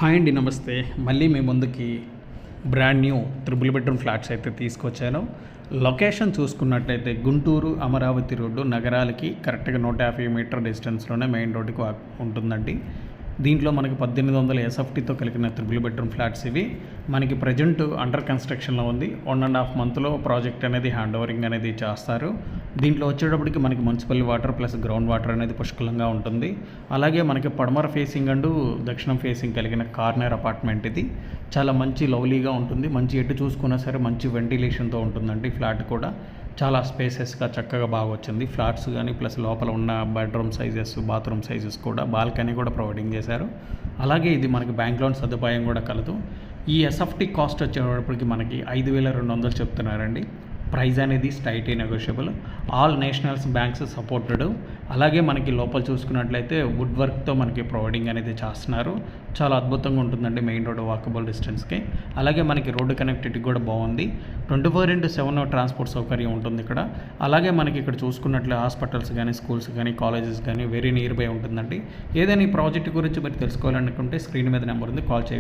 Hi అండి, నమస్తే. మళ్ళీ మీ ముందుకి brand new triple bedroom flats అయితే తీసుకొచ్చాను. లొకేషన్ చూసుకున్నట్లయితే గుంటూరు అమరావతి రోడ్డు నగరాలకి కరెక్ట్గా 150 మీటర్ డిస్టెన్స్లోనే మెయిన్ రోడ్డుకి ఉంటుందండి. దీంట్లో మనకి 1800 ఎస్ఎఫ్టీతో కలిగిన త్రిబుల్ బెడ్రూమ్ ఫ్లాట్స్ ఇవి. మనకి ప్రజెంట్ అండర్ కన్స్ట్రక్షన్లో ఉంది. 1.5 మంత్లో ప్రాజెక్ట్ అనేది హ్యాండ్ ఓవరింగ్ అనేది చేస్తారు. దీంట్లో వచ్చేటప్పటికి మనకి municipal water plus ground water అనేది పుష్కలంగా ఉంటుంది. అలాగే మనకి పడమర ఫేసింగ్ అండ్ దక్షిణం ఫేసింగ్ కలిగిన కార్నర్ అపార్ట్మెంట్ ఇది. చాలా మంచి లవ్లీగా ఉంటుంది. మంచి ఎటు చూసుకున్నా సరే మంచి వెంటిలేషన్తో ఉంటుందండి. ఫ్లాట్ కూడా చాలా స్పేసెస్గా చక్కగా బాగా వచ్చింది. ఫ్లాట్స్ కానీ ప్లస్ లోపల ఉన్న బెడ్రూమ్ సైజెస్, బాత్రూమ్ సైజెస్ కూడా, బాల్కనీ కూడా ప్రొవైడింగ్ చేశారు. అలాగే ఇది మనకి బ్యాంక్ లోన్ సదుపాయం కూడా కలదు. ఈ ఎస్ఎఫ్టీ కాస్ట్ వచ్చేటప్పటికి మనకి 5200 చెప్తున్నారండి. ప్రైస్ అనేది straightly negotiable. All nationals banks supported. అలాగే మనకి లోపల చూసుకున్నట్లయితే వుడ్ వర్క్తో మనకి ప్రొవైడింగ్ అనేది చేస్తున్నారు. చాలా అద్భుతంగా ఉంటుందండి మెయిన్ రోడ్ వాకబుల్ డిస్టెన్స్కి. అలాగే మనకి రోడ్డు కనెక్టివిటీ కూడా బాగుంది. 24/7 ట్రాన్స్పోర్ట్ సౌకర్యం ఉంటుంది ఇక్కడ. అలాగే మనకి ఇక్కడ చూసుకున్నట్లే హాస్పిటల్స్ కానీ, స్కూల్స్ కానీ, కాలేజెస్ కానీ వెరీ నియర్ బై ఉంటుందండి. ఏదైనా ఈ ప్రాజెక్ట్ గురించి మీరు తెలుసుకోవాలనుకుంటే స్క్రీన్ మీద నెంబర్ ఉంది, కాల్ చేయగలరు.